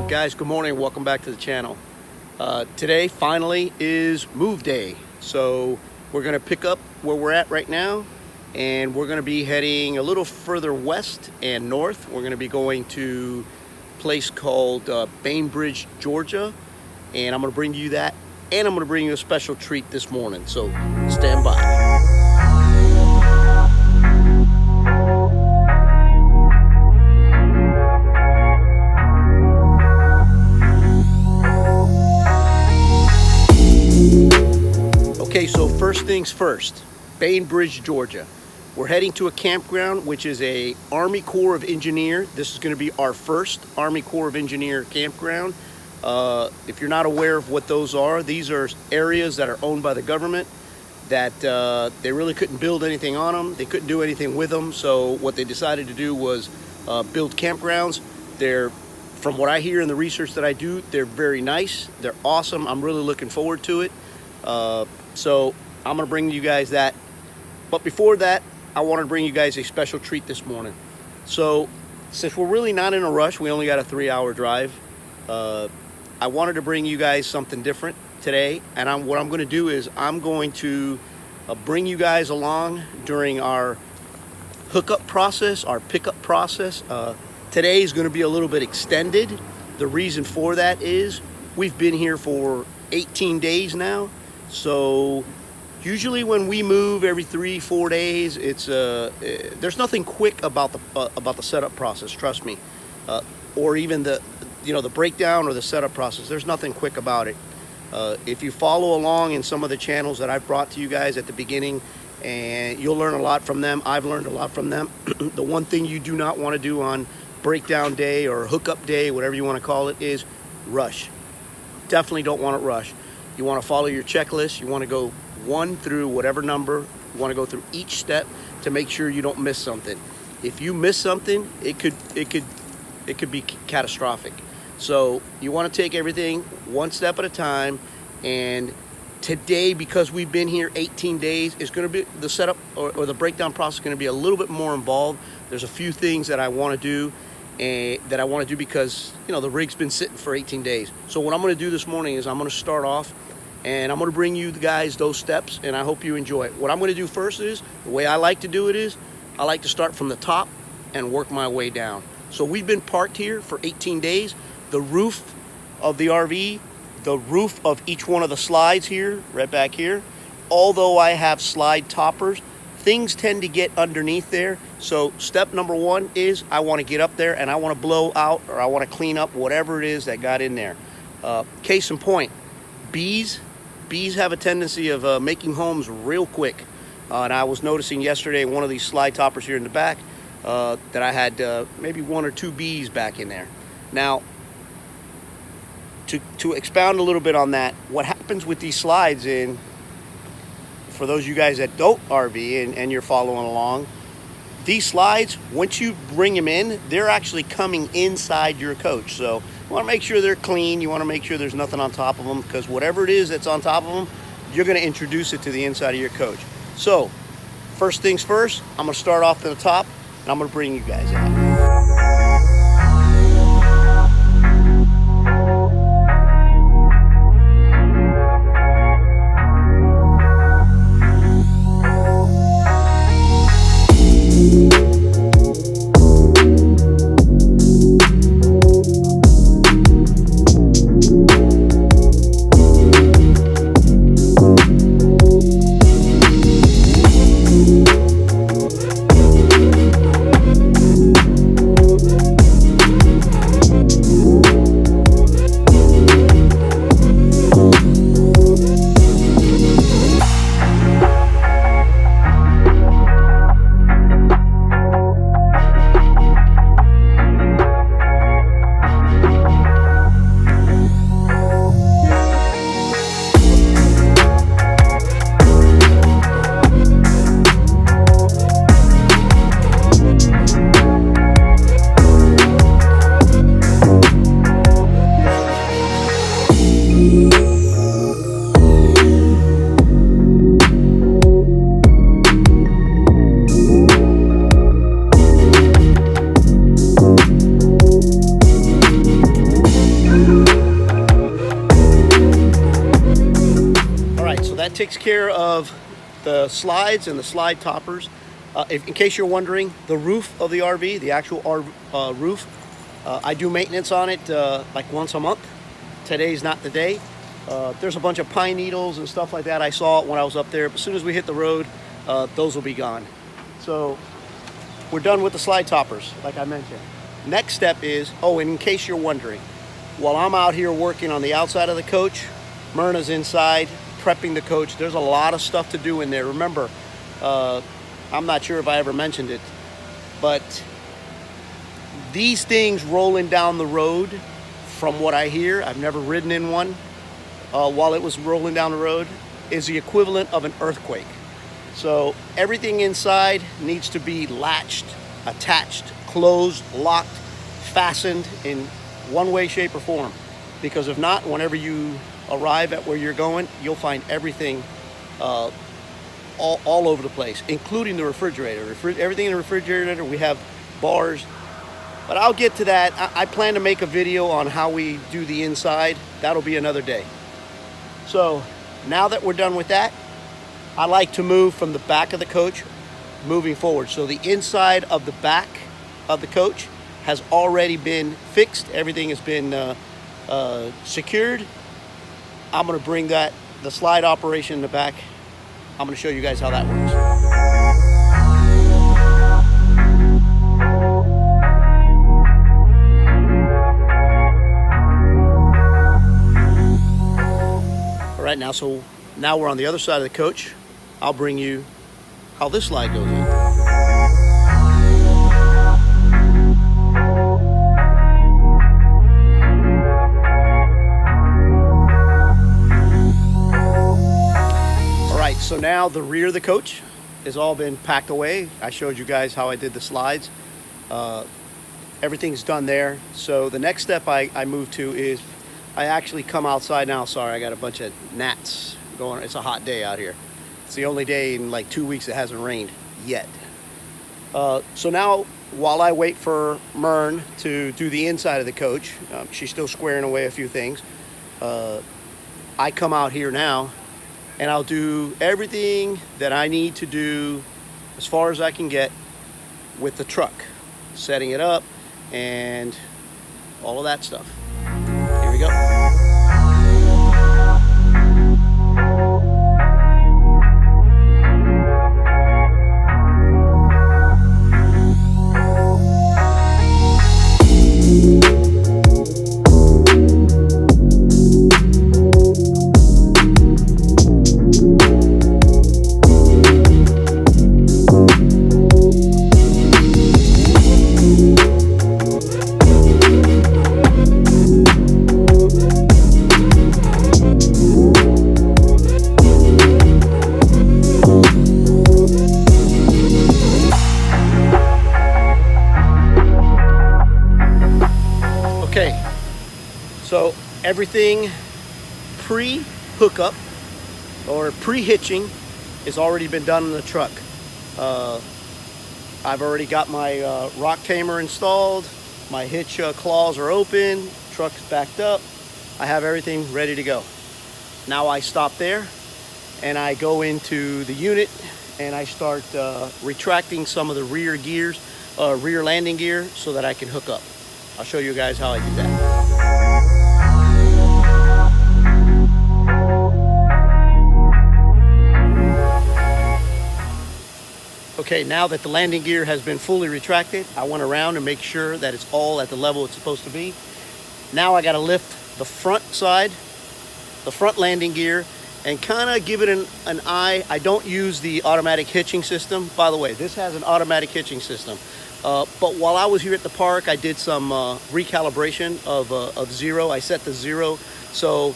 Guys, good morning. Welcome back to the channel. Today finally is move day, so we're going to pick up where we're at right now, and we're going to be heading a little further west and north. We're going to be going to a place called Bainbridge, Georgia, and I'm going to bring you that, and I'm going to bring you a special treat this morning, so stand by. Okay, so first things first, Bainbridge, Georgia. We're heading to a campground, which is a Army Corps of Engineer. This is going to be our first Army Corps of Engineer campground. If you're not aware of what those are, these are areas that are owned by the government that they really couldn't build anything on them. They couldn't do anything with them. So what they decided to do was build campgrounds. They're, from what I hear in the research that I do, they're very nice. They're awesome. I'm really looking forward to it. So I'm going to bring you guys that. But before that, I want to bring you guys a special treat this morning. So since we're really not in a rush, we only got a 3-hour drive. I wanted to bring you guys something different today. And what I'm going to do is I'm going to bring you guys along during our hookup process, our pickup process. Today is going to be a little bit extended. The reason for that is we've been here for 18 days now. So usually when we move every 3-4 days, it's there's nothing quick about the setup process, trust me, or even the breakdown or the setup process. There's nothing quick about it. If you follow along in some of the channels that I've brought to you guys at the beginning, and you'll learn a lot from them. I've learned a lot from them. The one thing you do not want to do on breakdown day or hookup day, whatever you want to call it, is rush. Definitely don't want to rush. You want to follow your checklist. You want to go 1 through whatever number. You want to go through each step to make sure you don't miss something. If you miss something, it could be catastrophic. So you want to take everything one step at a time. And today, because we've been here 18 days, it's going to be the setup or the breakdown process is going to be a little bit more involved. There's a few things that I want to do. Because the rig's been sitting for 18 days. So what I'm going to do this morning is I'm going to start off and I'm going to bring you guys those steps, and I hope you enjoy it. What I'm going to do first is, the way I like to do it is, I like to start from the top and work my way down. So we've been parked here for 18 days. The roof of the RV, the roof of each one of the slides here, right back here, although I have slide toppers, things tend to get underneath there. So step number 1 is I want to get up there and I want to blow out, or I want to clean up whatever it is that got in there. Case in point, bees have a tendency of making homes real quick. And I was noticing yesterday one of these slide toppers here in the back that I had maybe 1 or 2 bees back in there. Now, to expound a little bit on that, what happens with these slides, for those of you guys that don't RV and you're following along, these slides, once you bring them in, they're actually coming inside your coach. So you want to make sure they're clean. You want to make sure there's nothing on top of them, because whatever it is that's on top of them, you're going to introduce it to the inside of your coach. So first things first, I'm going to start off to the top, and I'm going to bring you guys out. takes care of the slides and the slide toppers. In case you're wondering, the roof of the RV, the actual roof, I do maintenance on it like once a month. Today's not the day. There's a bunch of pine needles and stuff like that. I saw it when I was up there. But as soon as we hit the road, those will be gone. So we're done with the slide toppers, like I mentioned. Next step is, and in case you're wondering, while I'm out here working on the outside of the coach, Myrna's inside prepping the coach. There's a lot of stuff to do in there. Remember, I'm not sure if I ever mentioned it, but these things rolling down the road, from what I hear, I've never ridden in one while it was rolling down the road, is the equivalent of an earthquake. So everything inside needs to be latched, attached, closed, locked, fastened in one way, shape, or form. Because if not, whenever you arrive at where you're going, you'll find everything all over the place, including the refrigerator. Everything in the refrigerator, we have bars. But I'll get to that. I plan to make a video on how we do the inside. That'll be another day. So now that we're done with that, I like to move from the back of the coach moving forward. So the inside of the back of the coach has already been fixed. Everything has been secured. I'm going to bring the slide operation in the back. I'm going to show you guys how that works. All right, now we're on the other side of the coach. I'll bring you how this slide goes in. So now the rear of the coach has all been packed away. I showed you guys how I did the slides. Everything's done there. So the next step I move to is I actually come outside now. Sorry, I got a bunch of gnats going. It's a hot day out here. It's the only day in like 2 weeks it hasn't rained yet. So now while I wait for Myrn to do the inside of the coach, she's still squaring away a few things. I come out here now, and I'll do everything that I need to do as far as I can get with the truck, setting it up and all of that stuff. Here we go. So everything pre-hookup or pre-hitching has already been done in the truck. I've already got my rock tamer installed. My hitch claws are open. Truck's backed up. I have everything ready to go. Now I stop there and I go into the unit and I start retracting some of the rear gears, rear landing gear, so that I can hook up. I'll show you guys how I do that. Okay, now that the landing gear has been fully retracted, I went around and make sure that it's all at the level it's supposed to be. Now I got to lift the front side, the front landing gear, and kind of give it an eye. I don't use the automatic hitching system. By the way, this has an automatic hitching system. But while I was here at the park, I did some recalibration of zero. I set the zero, so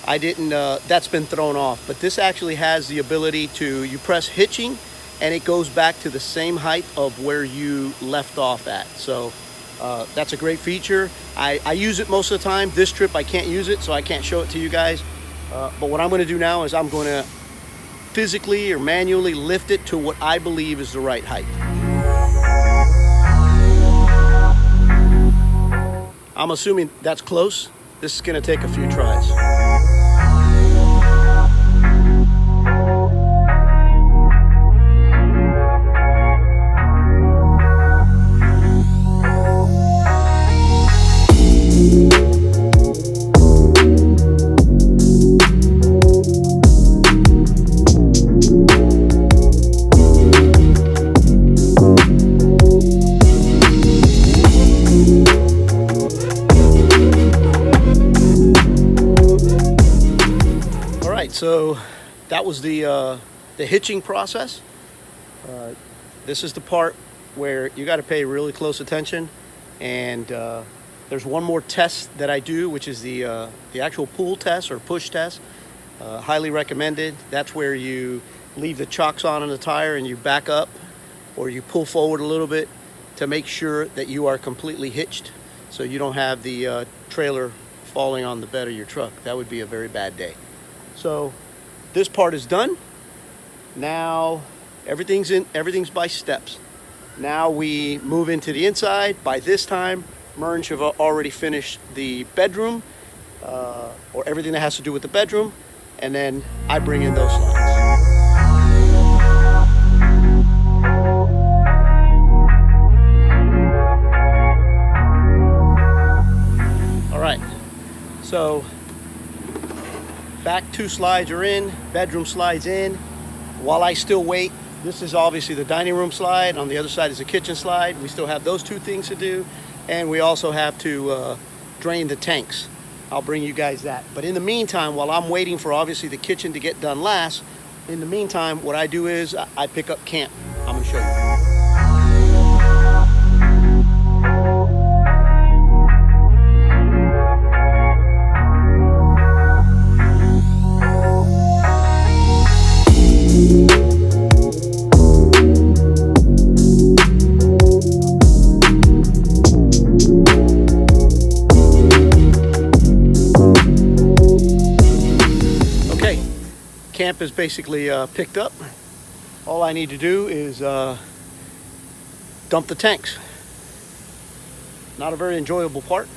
I didn't, that's been thrown off. But this actually has the ability to, you press hitching, and it goes back to the same height of where you left off at. So that's a great feature. I use it most of the time. This trip I can't use it, so I can't show it to you guys. But what I'm going to do now is I'm going to physically or manually lift it to what I believe is the right height. I'm assuming that's close. This is going to take a few tries. that was the hitching process. This is the part where you got to pay really close attention, and there's one more test that I do, which is the actual pull test or push test. Highly recommended. That's where you leave the chocks on the tire and you back up, or you pull forward a little bit to make sure that you are completely hitched, so you don't have the trailer falling on the bed of your truck. That would be a very bad day. So this part is done. Now everything's by steps. Now we move into the inside. By this time, Mern have already finished the bedroom, or everything that has to do with the bedroom, and then I bring in those slides. All right, so back 2 slides are in, bedroom slides in. While I still wait, this is obviously the dining room slide. On the other side is the kitchen slide. We still have those 2 things to do. And we also have to drain the tanks. I'll bring you guys that. But in the meantime, while I'm waiting for obviously the kitchen to get done last, in the meantime, what I do is I pick up camp. I'm gonna show you. Camp is basically picked up. All I need to do is dump the tanks. Not a very enjoyable part,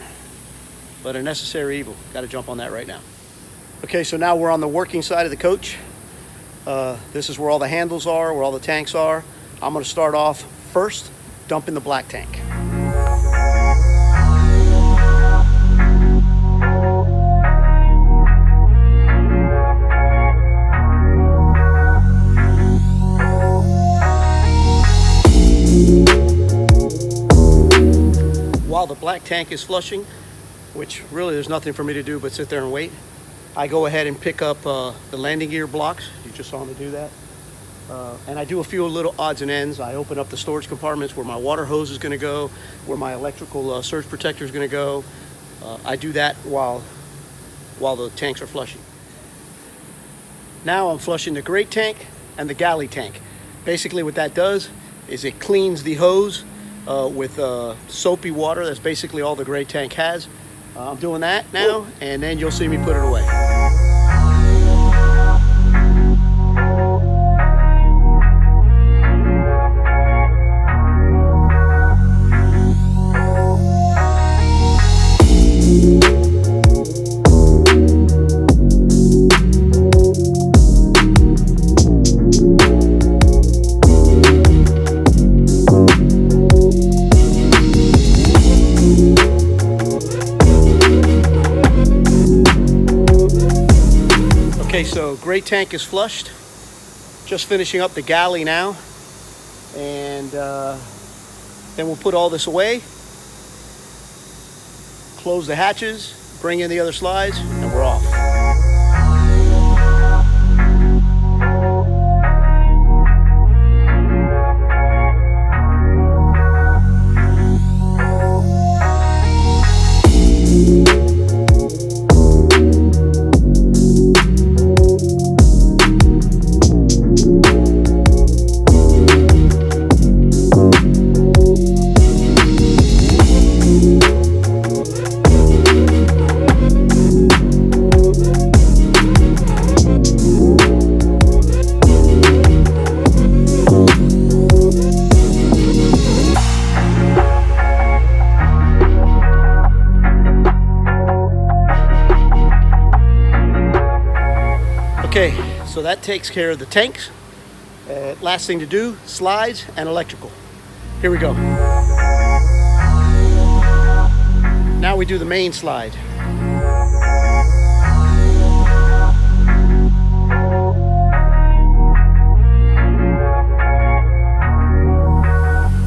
but a necessary evil. Got to jump on that right now. Okay, so now we're on the working side of the coach. This is where all the handles are, where all the tanks are. I'm going to start off first dumping the black tank. While the black tank is flushing, which really there's nothing for me to do but sit there and wait, I go ahead and pick up the landing gear blocks. You just saw me do that. And I do a few little odds and ends. I open up the storage compartments where my water hose is going to go, where my electrical surge protector is going to go. I do that while the tanks are flushing. Now I'm flushing the great tank and the galley tank. Basically what that does is it cleans the hose with soapy water. That's basically all the gray tank has. I'm doing that now, and then you'll see me put it away. Okay, so gray tank is flushed. Just finishing up the galley now. And then we'll put all this away. Close the hatches, bring in the other slides, and we're off. Okay, so that takes care of the tanks. Last thing to do, slides and electrical. Here we go. Now we do the main slide.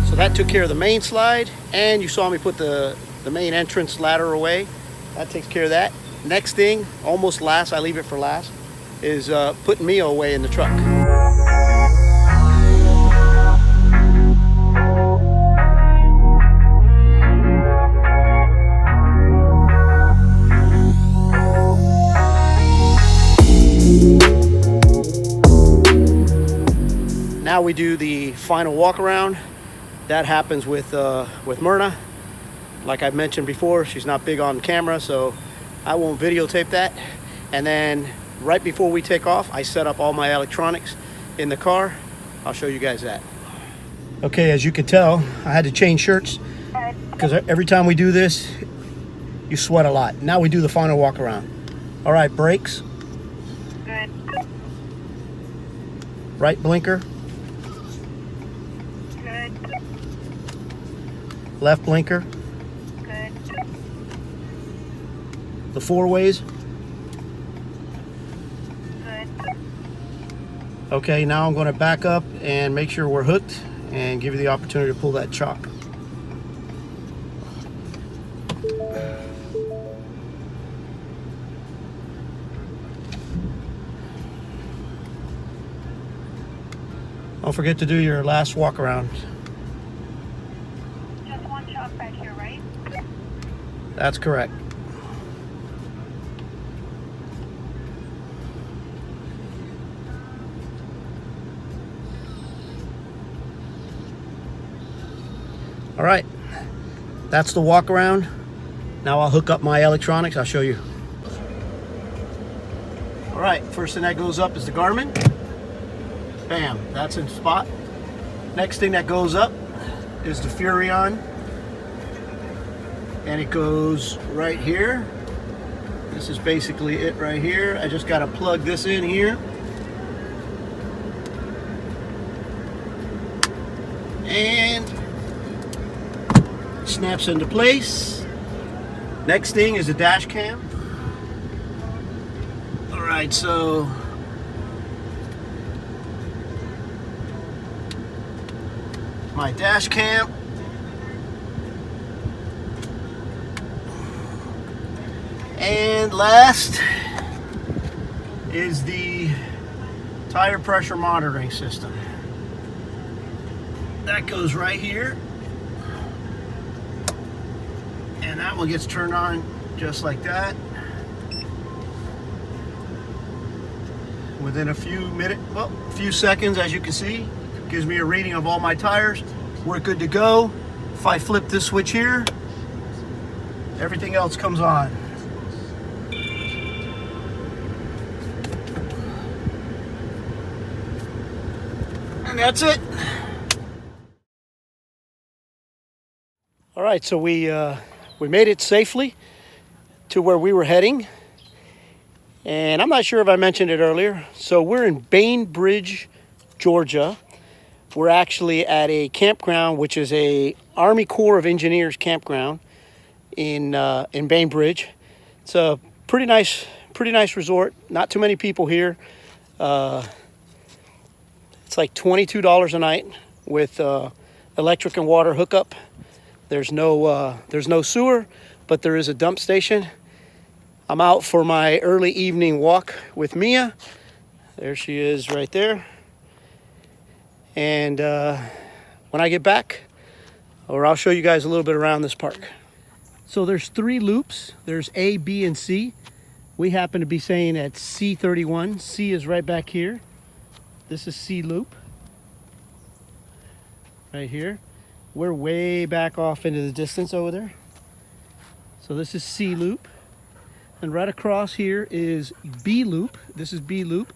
So that took care of the main slide, and you saw me put the main entrance ladder away. That takes care of that. Next thing, almost last, I leave it for last, is putting me away in the truck. Now we do the final walk around. That happens with Myrna. Like I mentioned before, she's not big on camera, so I won't videotape that. And then right before we take off, I set up all my electronics in the car. I'll show you guys that. Okay, as you can tell, I had to change shirts because every time we do this, you sweat a lot. Now we do the final walk around. All right, brakes. Good. Right blinker. Good. Left blinker. Good. The four ways. Good. Okay, now I'm going to back up and make sure we're hooked and give you the opportunity to pull that chock. Don't forget to do your last walk around. Just one shot back here, right? That's correct. All right, that's the walk around. Now I'll hook up my electronics. I'll show you. All right, first thing that goes up is the Garmin. Bam, that's in spot. Next thing that goes up is the Furion. And it goes right here. This is basically it right here. I just got to plug this in here. And snaps into place. Next thing is the dash cam. All right, so my dash cam. And last is the tire pressure monitoring system. That goes right here. And that one gets turned on just like that. Within a few seconds, as you can see, gives me a reading of all my tires. We're good to go. If I flip this switch here, everything else comes on. And that's it. All right, so we made it safely to where we were heading. And I'm not sure if I mentioned it earlier. So we're in Bainbridge, Georgia. We're actually at a campground, which is a Army Corps of Engineers campground in Bainbridge. It's a pretty nice resort. Not too many people here. It's like $22 a night with electric and water hookup. There's no sewer, but there is a dump station. I'm out for my early evening walk with Mia. There she is right there. And when I get back, I'll show you guys a little bit around this park. So there's 3 loops. There's A, B, and C. We happen to be staying at C31. C is right back here. This is C loop. Right here. We're way back off into the distance over there. So this is C loop. And right across here is B loop. This is B loop.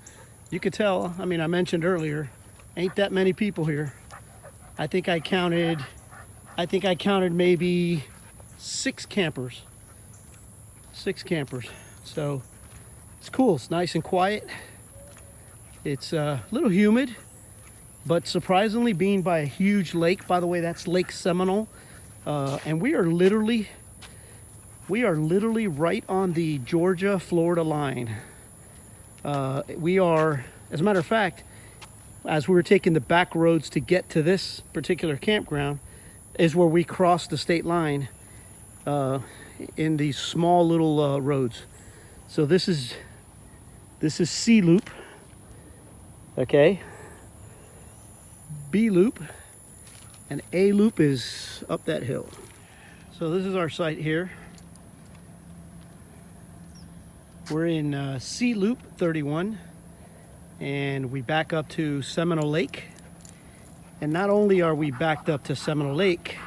You could tell, I mean, I mentioned earlier, ain't that many people here. I think I counted maybe 6 campers. 6 campers. So it's cool. It's nice and quiet. It's a little humid, but surprisingly being by a huge lake. By the way, that's Lake Seminole. And we are literally right on the Georgia-Florida line. We are, as a matter of fact, as we were taking the back roads to get to this particular campground, is where we crossed the state line in these small little roads. So this is This is C loop, okay? B loop, and A loop is up that hill. So this is our site here. We're in C loop 31, and we back up to Seminole Lake. And not only are we backed up to Seminole Lake,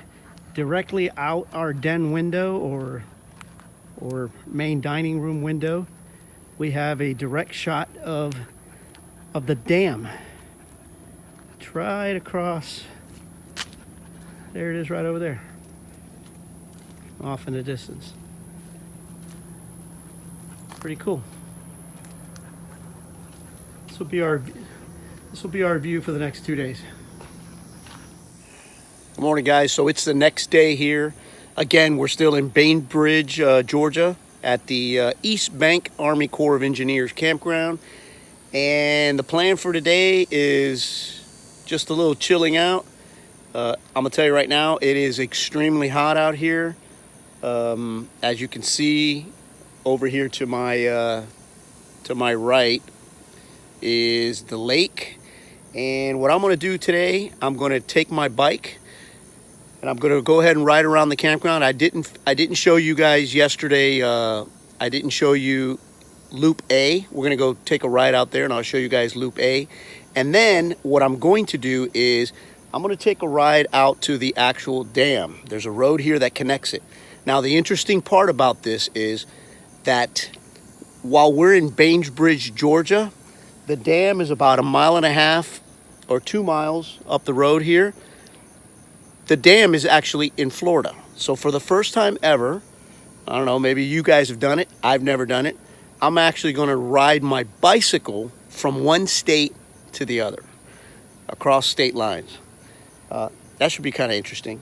directly out our den window or main dining room window, we have a direct shot of the dam. It's right across. There it is, right over there, off in the distance. Pretty cool. This will be our view for the next 2 days. Good morning, guys. So it's the next day here. Again, we're still in Bainbridge, Georgia, at the Eastbank Army Corps of Engineers campground. And the plan for today is just a little chilling out. I'm gonna tell you right now, it is extremely hot out here. As you can see over here to my right is the lake. And what I'm gonna do today, I'm gonna take my bike and I'm gonna go ahead and ride around the campground. I didn't show you guys yesterday. I didn't show you Loop A. We're gonna go take a ride out there and I'll show you guys Loop A. And then what I'm going to do is I'm gonna take a ride out to the actual dam. There's a road here that connects it. Now the interesting part about this is that while we're in Bainbridge, Georgia, the dam is about 1.5 miles or 2 miles up the road here. The dam is actually in Florida. So for the first time ever, I don't know, maybe you guys have done it. I've never done it. I'm actually gonna ride my bicycle from one state to the other, across state lines. That should be kind of interesting.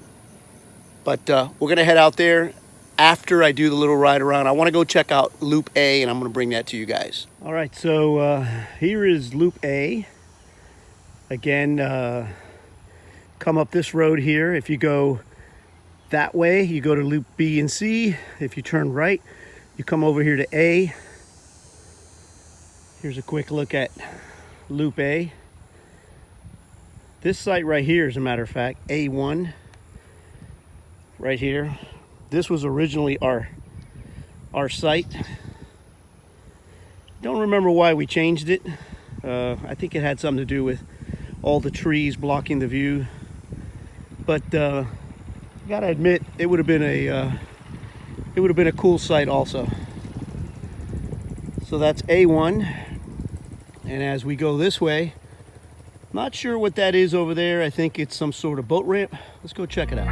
But we're gonna head out there after I do the little ride around. I wanna go check out Loop A and I'm gonna bring that to you guys. All right, so here is Loop A. Again, come up this road here. If you go that way, you go to Loop B and C. If you turn right, you come over here to A. Here's a quick look at Loop A. This site right here, as a matter of fact, A1, right here. This was originally our site. Don't remember why we changed it. I think it had something to do with all the trees blocking the view. But I gotta admit, it would have been a cool site also. So that's A1, and as we go this way, not sure what that is over there. I think it's some sort of boat ramp. Let's go check it out.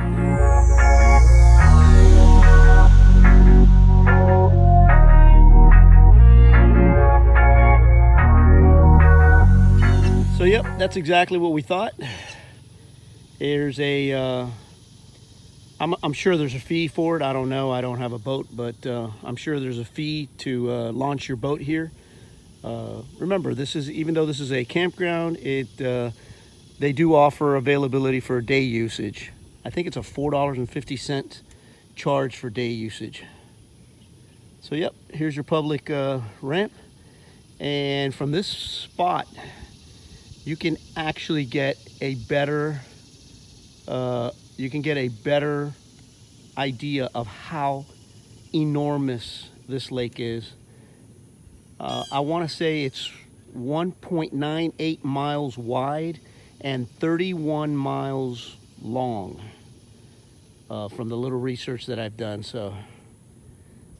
So yep, that's exactly what we thought. There's a, I'm sure there's a fee for it. I don't know, I don't have a boat, but I'm sure there's a fee to launch your boat here. Remember, even though this is a campground, they do offer availability for day usage. I think it's a $4.50 charge for day usage. So yep, here's your public ramp. And from this spot, you can actually get a better idea of how enormous this lake is. I want to say it's 1.98 miles wide and 31 miles long, from the little research that I've done. So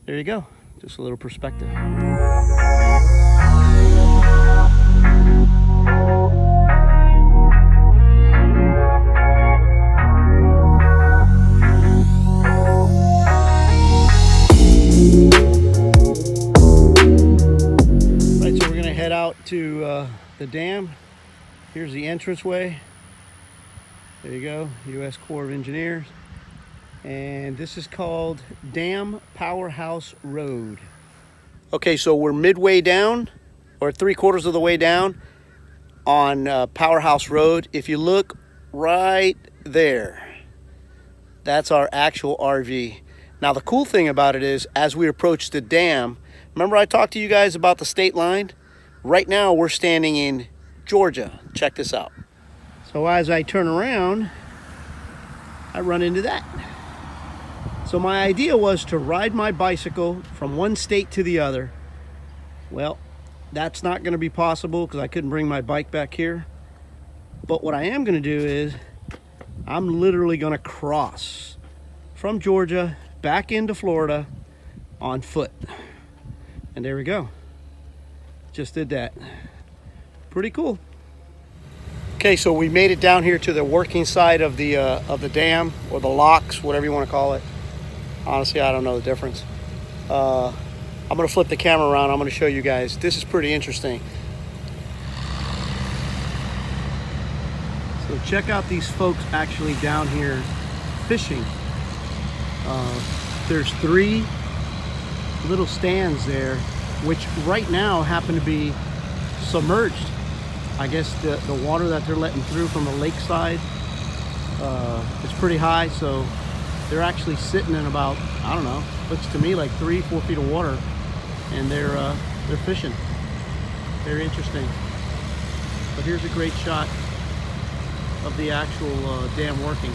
there you go, just a little perspective. To the dam. Here's the entranceway. There you go, U.S. Corps of Engineers. And this is called Dam Powerhouse Road. Okay, so we're midway down, or 3/4 of the way down on Powerhouse Road. If you look right there, that's our actual RV. Now the cool thing about it is, as we approach the dam, remember I talked to you guys about the state line? Right now we're standing in Georgia. Check this out. So as I turn around, I run into that. So my idea was to ride my bicycle from one state to the other. Well, that's not going to be possible because I couldn't bring my bike back here. But what I am going to do is I'm literally going to cross from Georgia back into Florida on foot. And there we go. Just did that. Pretty cool. Okay, so we made it down here to the working side of the dam, or the locks, whatever you want to call it. Honestly, I don't know the difference. I'm gonna flip the camera around. I'm gonna show you guys. This is pretty interesting. So check out these folks actually down here fishing. There's 3 little stands there, which right now happen to be submerged. I guess the water that they're letting through from the lakeside is pretty high, so they're actually sitting in about, I don't know, looks to me like 3-4 feet of water, and they're fishing. Very interesting. But here's a great shot of the actual dam working.